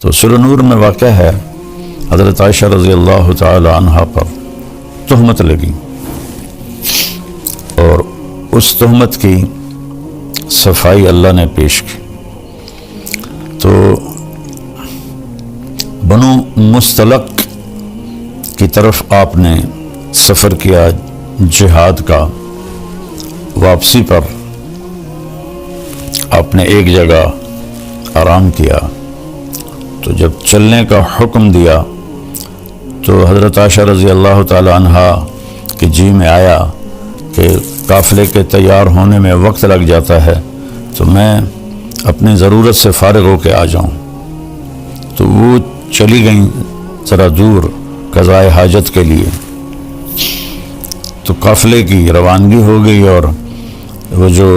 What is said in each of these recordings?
تو سورہ نور میں واقع ہے حضرت عائشہ رضی اللہ تعالی عنہا پر تہمت لگی، اور اس تہمت کی صفائی اللہ نے پیش کی۔ تو بنو مستلق کی طرف آپ نے سفر کیا جہاد کا۔ واپسی پر آپ نے ایک جگہ آرام کیا، تو جب چلنے کا حکم دیا تو حضرت عائشہ رضی اللہ تعالی عنہا کے جی میں آیا کہ قافلے کے تیار ہونے میں وقت لگ جاتا ہے، تو میں اپنی ضرورت سے فارغ ہو کے آ جاؤں۔ تو وہ چلی گئیں ذرا دور قضائے حاجت کے لیے۔ تو قافلے کی روانگی ہو گئی، اور وہ جو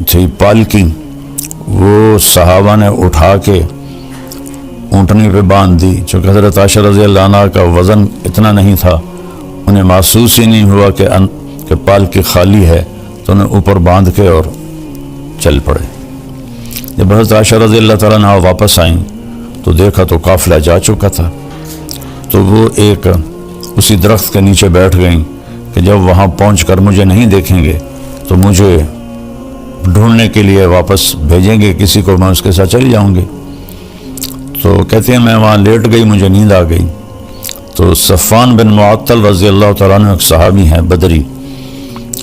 تھی پالکی وہ صحابہ نے اٹھا کے اونٹنی پہ باندھ دی۔ چونکہ حضرت عائشہ رضی اللہ عنہ کا وزن اتنا نہیں تھا، انہیں محسوس ہی نہیں ہوا کہ پالکی خالی ہے، تو انہیں اوپر باندھ کے اور چل پڑے۔ جب حضرت عائشہ رضی اللہ تعالیٰ عنہ واپس آئیں تو دیکھا تو قافلہ جا چکا تھا۔ تو وہ ایک اسی درخت کے نیچے بیٹھ گئیں کہ جب وہاں پہنچ کر مجھے نہیں دیکھیں گے تو مجھے ڈھونڈنے کے لیے واپس بھیجیں گے کسی کو، میں اس کے ساتھ چلی جاؤں گی۔ تو کہتے ہیں میں وہاں لیٹ گئی، مجھے نیند آ گئی۔ تو صفوان بن معطل رضی اللہ تعالیٰ عنہ ایک صحابی ہیں بدری،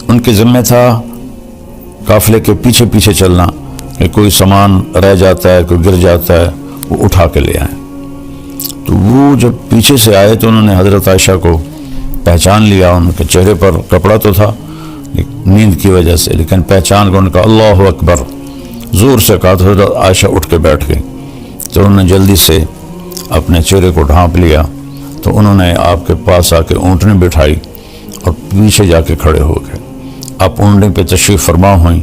ان کے ذمہ تھا قافلے کے پیچھے پیچھے چلنا، کہ کوئی سامان رہ جاتا ہے، کوئی گر جاتا ہے، وہ اٹھا کے لے آئیں۔ تو وہ جب پیچھے سے آئے تو انہوں نے حضرت عائشہ کو پہچان لیا۔ ان کے چہرے پر کپڑا تو تھا نیند کی وجہ سے، لیکن پہچان کو ان کا اللہ اکبر زور سے کہا تو حضرت عائشہ اٹھ کے بیٹھ گئی۔ تو انہوں نے جلدی سے اپنے چہرے کو ڈھانپ لیا، تو انہوں نے آپ کے پاس آ کے اونٹنی بٹھائی اور پیچھے جا کے کھڑے ہو گئے۔ آپ اونٹنی پہ تشریف فرما ہوئیں،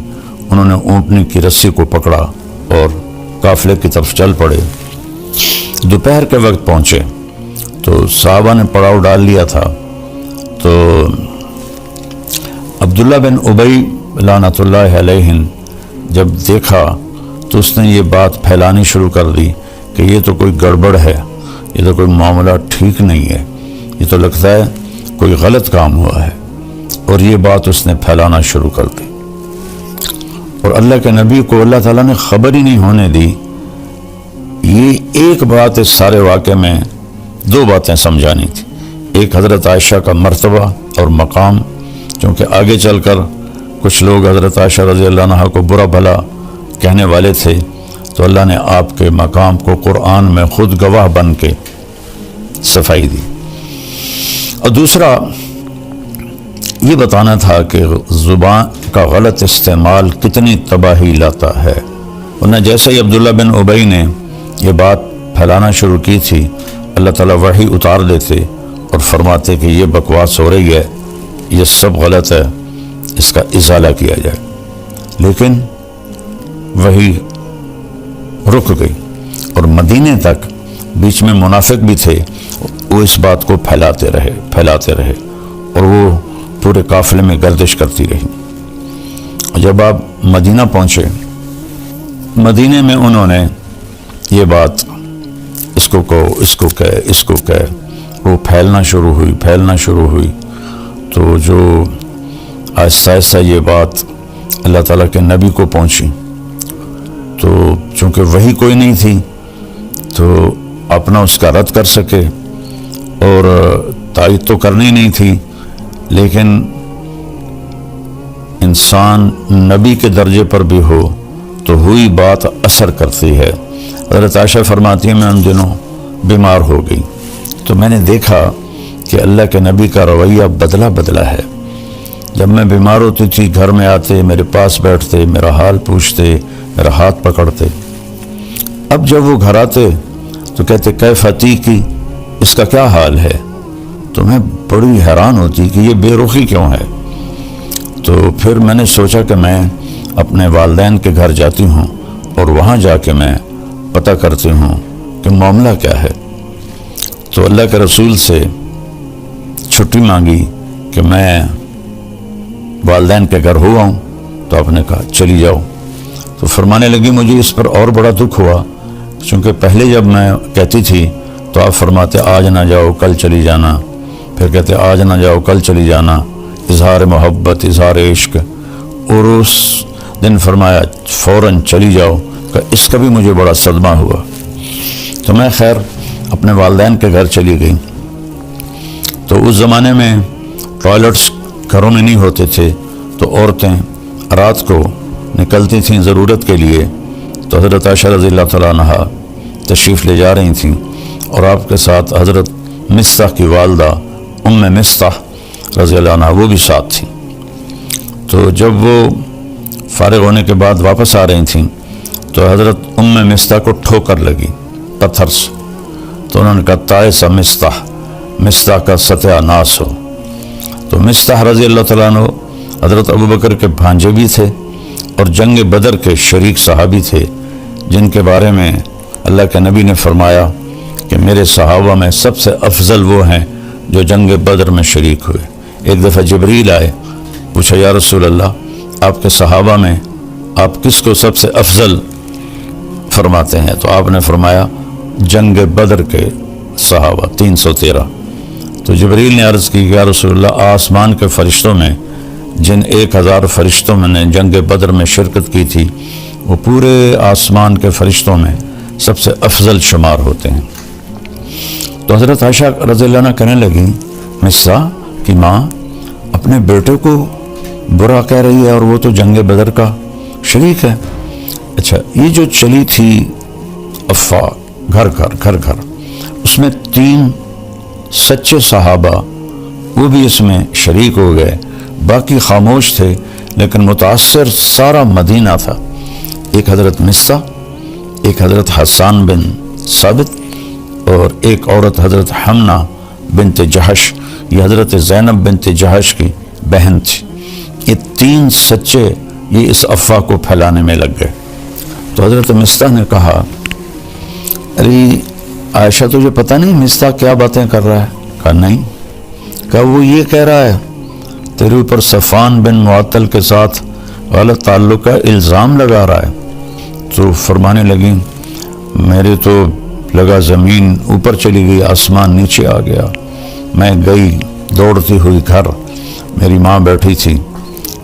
انہوں نے اونٹنی کی رسی کو پکڑا اور قافلے کی طرف چل پڑے۔ دوپہر کے وقت پہنچے تو صحابہ نے پڑاؤ ڈال لیا تھا۔ تو عبداللہ بن ابی لعنت اللہ علیہ جب دیکھا تو اس نے یہ بات پھیلانی شروع کر دی کہ یہ تو کوئی گڑبڑ ہے، یہ تو کوئی معاملہ ٹھیک نہیں ہے، یہ تو لگتا ہے کوئی غلط کام ہوا ہے، اور یہ بات اس نے پھیلانا شروع کر دی۔ اور اللہ کے نبی کو اللہ تعالیٰ نے خبر ہی نہیں ہونے دی۔ یہ ایک بات اس سارے واقعے میں دو باتیں سمجھانی تھی۔ ایک حضرت عائشہ کا مرتبہ اور مقام، چونکہ آگے چل کر کچھ لوگ حضرت عائشہ رضی اللہ عنہا کو برا بھلا کہنے والے تھے، تو اللہ نے آپ کے مقام کو قرآن میں خود گواہ بن کے صفائی دی۔ اور دوسرا یہ بتانا تھا کہ زبان کا غلط استعمال کتنی تباہی لاتا ہے۔ ورنہ جیسے ہی عبداللہ بن ابی نے یہ بات پھیلانا شروع کی تھی، اللہ تعالیٰ وحی اتار دیتے اور فرماتے کہ یہ بکواس ہو رہی ہے، یہ سب غلط ہے، اس کا ازالہ کیا جائے۔ لیکن وحی رک گئی، اور مدینے تک بیچ میں منافق بھی تھے، وہ اس بات کو پھیلاتے رہے، اور وہ پورے قافلے میں گردش کرتی رہی۔ جب آپ مدینہ پہنچے، مدینے میں انہوں نے یہ بات اس کو کہے، وہ پھیلنا شروع ہوئی۔ تو جو آہستہ آہستہ یہ بات اللہ تعالیٰ کے نبی کو پہنچی، تو چونکہ وہی کوئی نہیں تھی تو اپنا اس کا رد کر سکے، اور تائید تو کرنی نہیں تھی، لیکن انسان نبی کے درجے پر بھی ہو تو ہوئی بات اثر کرتی ہے۔ حضرت عائشہ فرماتی ہیں میں ان دنوں بیمار ہو گئی، تو میں نے دیکھا کہ اللہ کے نبی کا رویہ بدلا ہے۔ جب میں بیمار ہوتی تھی گھر میں آتے، میرے پاس بیٹھتے، میرا حال پوچھتے، میرا ہاتھ پکڑتے۔ اب جب وہ گھر آتے تو کہتے کیف عتیقی، اس کا کیا حال ہے؟ تو میں بڑی حیران ہوتی کہ یہ بے رخی کیوں ہے۔ تو پھر میں نے سوچا کہ میں اپنے والدین کے گھر جاتی ہوں اور وہاں جا کے میں پتہ کرتی ہوں کہ معاملہ کیا ہے۔ تو اللہ کے رسول سے چھٹی مانگی کہ میں والدین کے گھر ہوا ہوں، تو آپ نے کہا چلی جاؤ۔ تو فرمانے لگی مجھے اس پر اور بڑا دکھ ہوا چونکہ پہلے جب میں کہتی تھی تو آپ فرماتے آج نہ جاؤ کل چلی جانا، پھر کہتے آج نہ جاؤ کل چلی جانا، اظہار محبت، اظہار عشق، اور اس دن فرمایا فوراً چلی جاؤ، کہ اس کا بھی مجھے بڑا صدمہ ہوا۔ تو میں خیر اپنے والدین کے گھر چلی گئی۔ تو اس زمانے میں ٹوائلٹس گھروں میں نہیں ہوتے تھے، تو عورتیں رات کو نکلتی تھیں ضرورت کے لیے، تو حضرت عائشہ رضی اللہ تعالیٰ عنہ تشریف لے جا رہی تھیں، اور آپ کے ساتھ حضرت مصطح کی والدہ ام مصطح رضی اللہ عنہ وہ بھی ساتھ تھیں۔ تو جب وہ فارغ ہونے کے بعد واپس آ رہی تھیں تو حضرت ام مصطح کو ٹھوکر لگی پتھر سے، تو انہوں نے کہا تائس مصطح، مصطح کا ستیہ ناس ہو۔ تو مصطح رضی اللہ تعالیٰ عنہ حضرت ابوبکر کے بھانجے بھی تھے اور جنگ بدر کے شریک صحابی تھے، جن کے بارے میں اللہ کے نبی نے فرمایا کہ میرے صحابہ میں سب سے افضل وہ ہیں جو جنگ بدر میں شریک ہوئے۔ ایک دفعہ جبریل آئے، پوچھا یا رسول اللہ آپ کے صحابہ میں آپ کس کو سب سے افضل فرماتے ہیں؟ تو آپ نے فرمایا جنگ بدر کے صحابہ 313۔ تو جبریل نے عرض کی کہ یا رسول اللہ آسمان کے فرشتوں میں جن 1000 فرشتوں میں نے جنگ بدر میں شرکت کی تھی، وہ پورے آسمان کے فرشتوں میں سب سے افضل شمار ہوتے ہیں۔ تو حضرت عائشہ رضی اللہ عنہ کہنے لگی مصطح کی ماں اپنے بیٹے کو برا کہہ رہی ہے اور وہ تو جنگ بدر کا شریک ہے۔ اچھا، یہ جو چلی تھی افواہ گھر گھر اس میں 3 سچے صحابہ وہ بھی اس میں شریک ہو گئے، باقی خاموش تھے، لیکن متاثر سارا مدینہ تھا۔ ایک حضرت مصطح، ایک حضرت حسان بن ثابت، اور ایک عورت حضرت حمنہ بنت جہش، یہ حضرت زینب بنت جہش کی بہن تھی۔ یہ 3 سچے یہ اس افواہ کو پھیلانے میں لگ گئے۔ تو حضرت مصطح نے کہا ارے عائشہ تجھے پتہ نہیں مصطح کیا باتیں کر رہا ہے؟ کہا نہیں۔ کہا وہ یہ کہہ رہا ہے تیرے اوپر صفوان بن معطل کے ساتھ غلط تعلق کا الزام لگا رہا ہے۔ تو فرمانے لگی میرے تو لگا زمین اوپر چلی گئی، آسمان نیچے آ گیا۔ میں گئی دوڑتی ہوئی گھر، میری ماں بیٹھی تھی،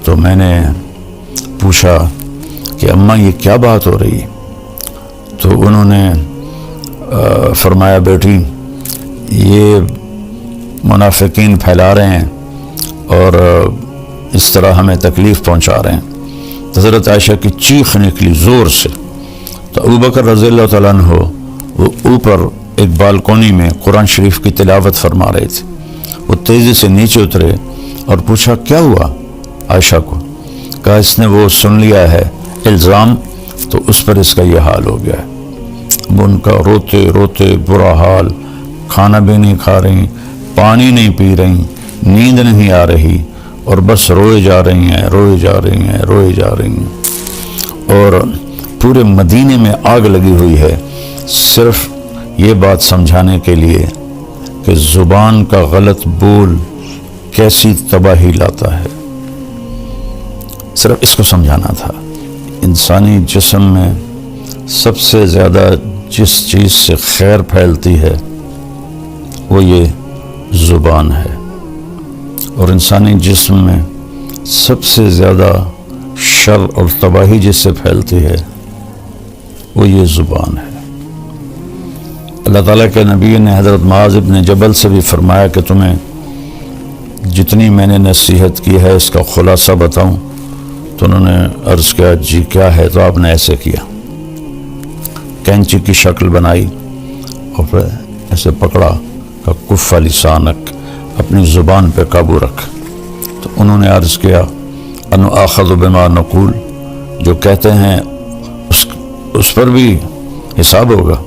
تو میں نے پوچھا کہ اماں یہ کیا بات ہو رہی ہے؟ تو انہوں نے فرمایا بیٹی یہ منافقین پھیلا رہے ہیں اور اس طرح ہمیں تکلیف پہنچا رہے ہیں۔ حضرت عائشہ کی چیخ نکلی زور سے، تو ابوبکر رضی اللہ تعالیٰ عنہ وہ اوپر ایک بالکونی میں قرآن شریف کی تلاوت فرما رہے تھے۔ وہ تیزی سے نیچے اترے اور پوچھا کیا ہوا عائشہ کو؟ کہا اس نے وہ سن لیا ہے الزام، تو اس پر اس کا یہ حال ہو گیا ہے۔ ان کا روتے روتے برا حال، کھانا بھی نہیں کھا رہی، پانی نہیں پی رہی، نیند نہیں آ رہی، اور بس روئے جا رہی ہیں روئے جا رہی ہیں روئے جا رہی ہیں، اور پورے مدینے میں آگ لگی ہوئی ہے صرف یہ بات سمجھانے کے لیے کہ زبان کا غلط بول کیسی تباہی لاتا ہے۔ صرف اس کو سمجھانا تھا۔ انسانی جسم میں سب سے زیادہ جس چیز سے خیر پھیلتی ہے وہ یہ زبان ہے، اور انسانی جسم میں سب سے زیادہ شر اور تباہی جس سے پھیلتی ہے وہ یہ زبان ہے۔ اللہ تعالیٰ کے نبی نے حضرت معاذ بن جبل سے بھی فرمایا کہ تمہیں جتنی میں نے نصیحت کی ہے اس کا خلاصہ بتاؤں؟ تو انہوں نے عرض کیا جی کیا ہے؟ تو آپ نے ایسے کیا، کینچی کی شکل بنائی اور پھر ایسے پکڑا کہ کف لسانک، اپنی زبان پہ قابو رکھ۔ تو انہوں نے عرض کیا انو آخذ بما نقول، جو کہتے ہیں اس پر بھی حساب ہوگا۔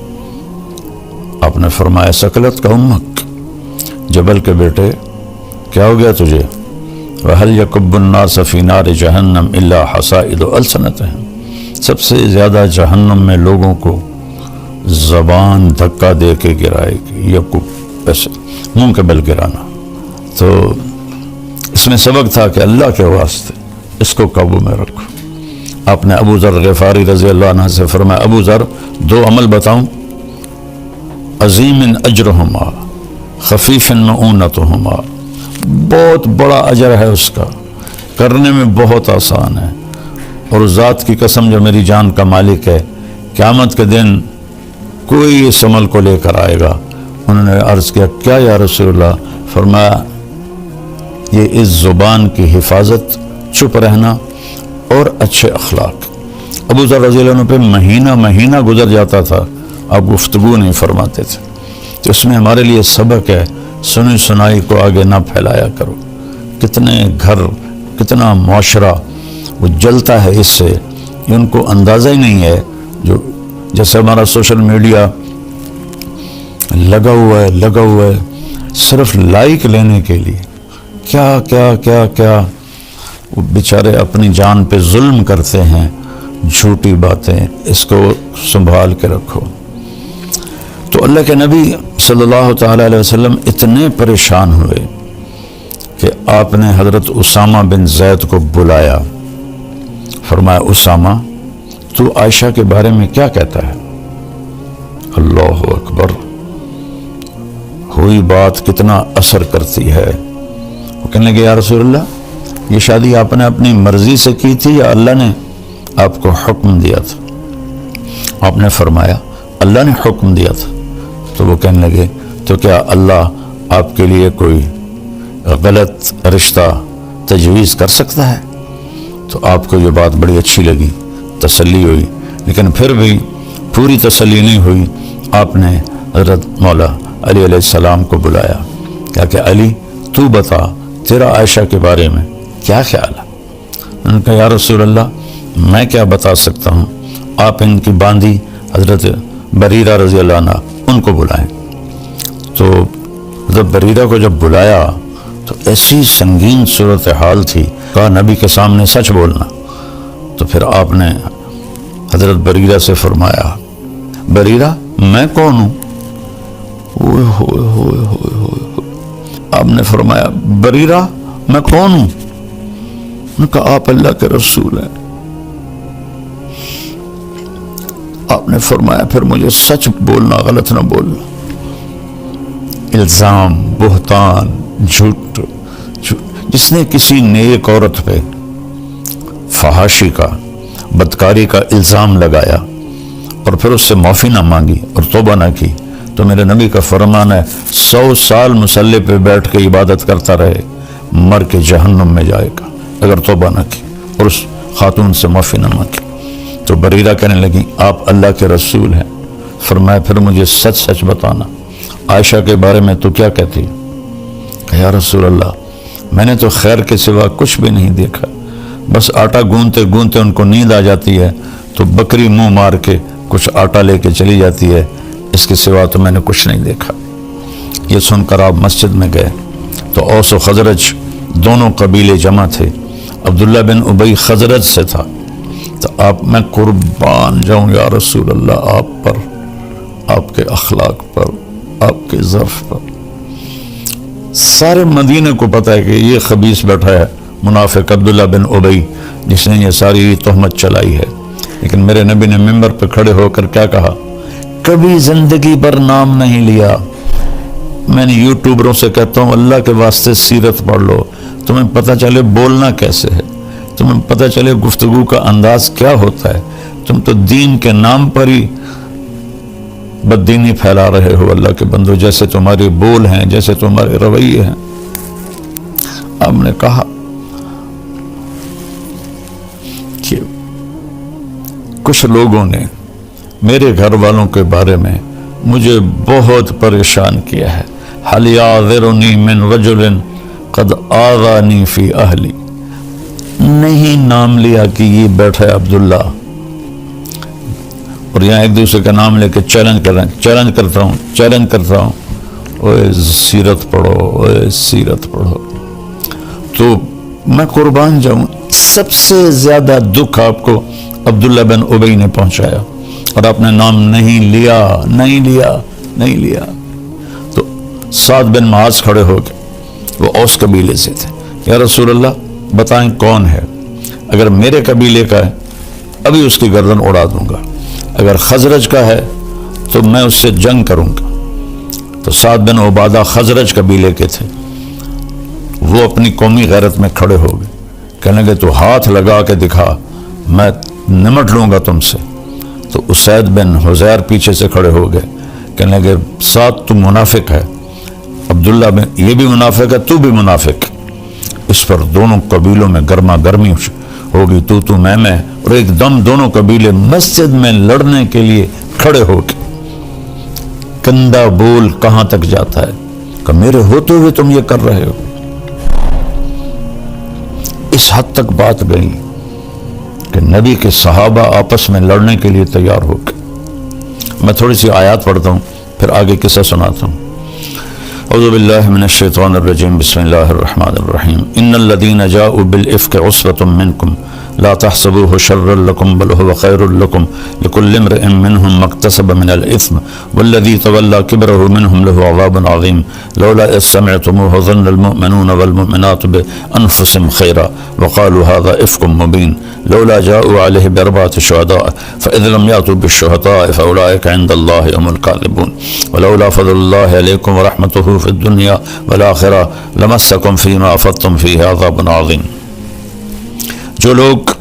آپ نے فرمایا سکلت کا امک، جبل کے بیٹے کیا ہو گیا تجھے؟ وَهَلْ يَكُبُّ النَّاسَ فِي نَارِ جَهَنَّمْ إِلَّا حَصَائِدُ أَلْسِنَتِهِمْ، سب سے زیادہ جہنم میں لوگوں کو زبان دھکا دے کے گرائے گی، یکب ایسے منہ کے بل گرانا۔ تو اس میں سبق تھا کہ اللہ کے واسطے اس کو قابو میں رکھو۔ آپ نے ابو ذر غفاری رضی اللہ عنہ سے فرمایا ابو ذر 2 عمل بتاؤں، عظیم اجرہما خفیف مؤونتہما، بہت بڑا اجر ہے اس کا، کرنے میں بہت آسان ہے، اور ذات کی قسم جو میری جان کا مالک ہے قیامت کے دن کوئی اس عمل کو لے کر آئے گا۔ انہوں نے عرض کیا کیا یا رسول اللہ؟ فرمایا یہ اس زبان کی حفاظت، چپ رہنا اور اچھے اخلاق۔ ابو ذر رضی اللہ عنہ پہ مہینہ مہینہ گزر جاتا تھا، آپ گفتگو نہیں فرماتے تھے، تو اس میں ہمارے لیے سبق ہے، سنی سنائی کو آگے نہ پھیلایا کرو۔ کتنے گھر، کتنا معاشرہ وہ جلتا ہے اس سے، یہ ان کو اندازہ ہی نہیں ہے۔ جو جیسے ہمارا سوشل میڈیا لگا ہوا ہے صرف لائک لینے کے لیے، کیا کیا کیا کیا وہ بیچارے اپنی جان پہ ظلم کرتے ہیں، جھوٹی باتیں، اس کو سنبھال کے رکھو۔ تو اللہ کے نبی صلی اللہ تعالی علیہ وسلم اتنے پریشان ہوئے کہ آپ نے حضرت اسامہ بن زید کو بلایا، فرمایا اسامہ تو عائشہ کے بارے میں کیا کہتا ہے؟ اللہ اکبر، ہوئی بات کتنا اثر کرتی ہے۔ وہ کہنے لگے یا رسول اللہ یہ شادی آپ نے اپنی مرضی سے کی تھی یا اللہ نے آپ کو حکم دیا تھا؟ آپ نے فرمایا اللہ نے حکم دیا تھا۔ تو وہ کہنے لگے تو کیا اللہ آپ کے لیے کوئی غلط رشتہ تجویز کر سکتا ہے؟ تو آپ کو یہ بات بڑی اچھی لگی، تسلی ہوئی، لیکن پھر بھی پوری تسلی نہیں ہوئی۔ آپ نے حضرت مولا علی علیہ السلام کو بلایا، کہا کہ علی تو بتا تیرا عائشہ کے بارے میں کیا خیال ہے؟ انہوں نے کہا یا رسول اللہ میں کیا بتا سکتا ہوں، آپ ان کی باندھی حضرت بریرہ رضی اللہ عنہ ان کو بلائیں۔ تو حضرت بریرہ کو جب بلایا تو ایسی سنگین صورتحال تھی، کہا نبی کے سامنے سچ بولنا۔ تو پھر آپ نے حضرت بریرہ سے فرمایا بریرہ میں کون ہوں؟ اوئے ہوئے ہوئے ہوئے ہوئے، آپ نے فرمایا بریرہ میں کون ہوں؟ انہوں نے کہا آپ اللہ کے رسول ہیں۔ آپ نے فرمایا پھر مجھے سچ بولنا، غلط نہ بولنا۔ الزام، بہتان، جھوٹ، جس نے کسی نیک عورت پہ فحاشی کا، بدکاری کا الزام لگایا اور پھر اس سے معافی نہ مانگی اور توبہ نہ کی، تو میرے نبی کا فرمان ہے 100 سال مصلی پہ بیٹھ کے عبادت کرتا رہے، مر کے جہنم میں جائے گا اگر توبہ نہ کی اور اس خاتون سے معافی نہ مانگی۔ تو بریرہ کہنے لگی آپ اللہ کے رسول ہیں۔ فرمایا پھر مجھے سچ سچ بتانا، عائشہ کے بارے میں تو کیا کہتی؟ کہ یا رسول اللہ میں نے تو خیر کے سوا کچھ بھی نہیں دیکھا، بس آٹا گوندتے گوندتے ان کو نیند آ جاتی ہے تو بکری منہ مار کے کچھ آٹا لے کے چلی جاتی ہے، اس کے سوا تو میں نے کچھ نہیں دیکھا۔ یہ سن کر آپ مسجد میں گئے تو اوس و خزرج دونوں قبیلے جمع تھے، عبداللہ بن ابی خزرج سے تھا۔ تو آپ میں قربان جاؤں یا رسول اللہ آپ پر، آپ کے اخلاق پر، آپ کے ظرف پر۔ سارے مدینے کو پتہ ہے کہ یہ خبیث بیٹھا ہے منافق عبداللہ بن ابی جس نے یہ ساری تہمت چلائی ہے، لیکن میرے نبی نے ممبر پہ کھڑے ہو کر کیا کہا؟ کبھی زندگی پر نام نہیں لیا۔ میں نے یوٹیوبروں سے کہتا ہوں اللہ کے واسطے سیرت پڑھ لو، تمہیں پتہ چلے بولنا کیسے ہے، تمہیں پتہ چلے گفتگو کا انداز کیا ہوتا ہے۔ تم تو دین کے نام پر ہی بددینی پھیلا رہے ہو اللہ کے بندو، جیسے تمہارے بول ہیں، جیسے تمہارے رویے ہیں۔ آپ نے کہا کہ کچھ لوگوں نے میرے گھر والوں کے بارے میں مجھے بہت پریشان کیا ہے، حل یعذرنی من رجل قد آذانی فی اہلی، نہیں نام لیا کہ یہ بیٹھا ہے عبداللہ، اور یہاں ایک دوسرے کا نام لے کے چیلنج کر رہے ہیں، چیلنج کرتا ہوں، اوے سیرت پڑھو، اوے سیرت پڑھو۔ تو میں قربان جاؤں، سب سے زیادہ دکھ آپ کو عبداللہ بن ابی نے پہنچایا اور آپ نے نام نہیں لیا۔ تو سعد بن معاذ کھڑے ہو گئے، وہ اوس قبیلے سے تھے۔ یا رسول اللہ بتائیں کون ہے؟ اگر میرے قبیلے کا ہے ابھی اس کی گردن اڑا دوں گا، اگر خزرج کا ہے تو میں اس سے جنگ کروں گا۔ تو سعد بن عبادہ خزرج قبیلے کے تھے، وہ اپنی قومی غیرت میں کھڑے ہو گئے، کہنے لگے تو ہاتھ لگا کے دکھا، میں نمٹ لوں گا تم سے۔ تو اسید بن حزیر پیچھے سے کھڑے ہو گئے، کہنے لگے سعد تو منافق ہے، عبداللہ بن یہ بھی منافق ہے، تو بھی منافق۔ اس پر دونوں قبیلوں میں گرما گرمی ہوگی، تو میں، اور ایک دم دونوں قبیلے مسجد میں لڑنے کے لیے کھڑے ہو کے۔ گندا بول کہاں تک جاتا ہے کہ میرے ہوتے ہوئے تم یہ کر رہے ہو، اس حد تک بات گئی کہ نبی کے صحابہ آپس میں لڑنے کے لیے تیار ہو گئے۔ میں تھوڑی سی آیات پڑھتا ہوں پھر آگے قصہ سناتا ہوں۔ اعوذ باللہ من الشیطان الرجیم، بسم اللہ الرحمن الرحیم۔ ان الذین جاؤوا بالافک عصبۃ منکم لا تحسبوه شرا لکم بل هو خیر لکم لکل امرئ منهم ما اکتسب من الاثم والذی تولى کبرہ منهم له عذاب عظیم لولا اذ سمعتموه ظن المؤمنون والمؤمنات بانفسهم خیرا وقالوا هذا افک مبین لولا جاؤوا علیہ باربعۃ شہداء فاذ لم یأتوا بالشہداء فاولئک عند اللہ هم الکاذبون ولولا فضل اللہ علیکم ورحمتہ فی الدنیا والآخرہ لمسکم فیما افضتم فیہ عذاب عظیم۔ جو لوگ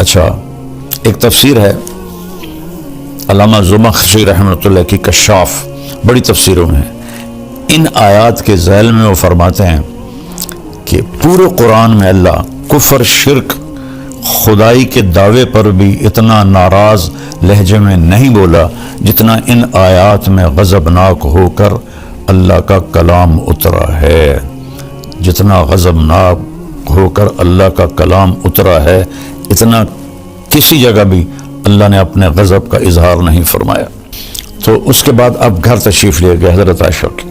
اچھا ایک تفسیر ہے علامہ زمخشری رحمۃ اللہ کی کشاف، بڑی تفسیروں میں ہے، ان آیات کے ذیل میں وہ فرماتے ہیں کہ پورے قرآن میں اللہ کفر، شرک، خدائی کے دعوے پر بھی اتنا ناراض لہجے میں نہیں بولا جتنا ان آیات میں غضبناک ہو کر اللہ کا کلام اترا ہے۔ جتنا غضبناک ہو کر اللہ کا کلام اترا ہے، اتنا کسی جگہ بھی اللہ نے اپنے غضب کا اظہار نہیں فرمایا۔ تو اس کے بعد اب گھر تشریف لے گئے حضرت عائشہ کی۔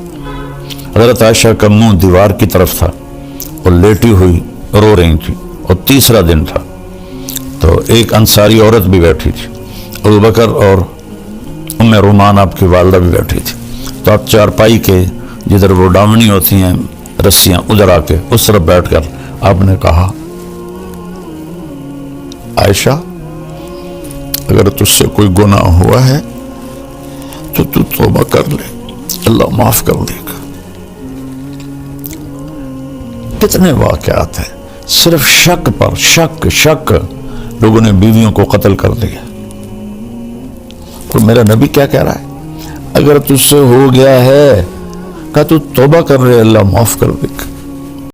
حضرت عائشہ کا منہ دیوار کی طرف تھا اور لیٹی ہوئی رو رہی تھی، اور تیسرا دن تھا، تو ایک انصاری عورت بھی بیٹھی تھی، ابوبکر اور ام رومان آپ کی والدہ بھی بیٹھی تھی۔ تو آپ چارپائی کے جدھر وہ ڈاونی ہوتی ہیں رسیاں، ادھر آ کے اس طرف بیٹھ کر آپ نے کہا عائشہ اگر تجھ سے کوئی گناہ ہوا ہے تو توبہ کر لے، اللہ معاف کر دے گا۔ کتنے واقعات ہیں صرف شک پر شک لوگوں نے بیویوں کو قتل کر دیا، اور میرا نبی کیا کہہ رہا ہے، اگر تجھ سے ہو گیا ہے کہ تو توبہ کر لے، اللہ معاف کر دے گا۔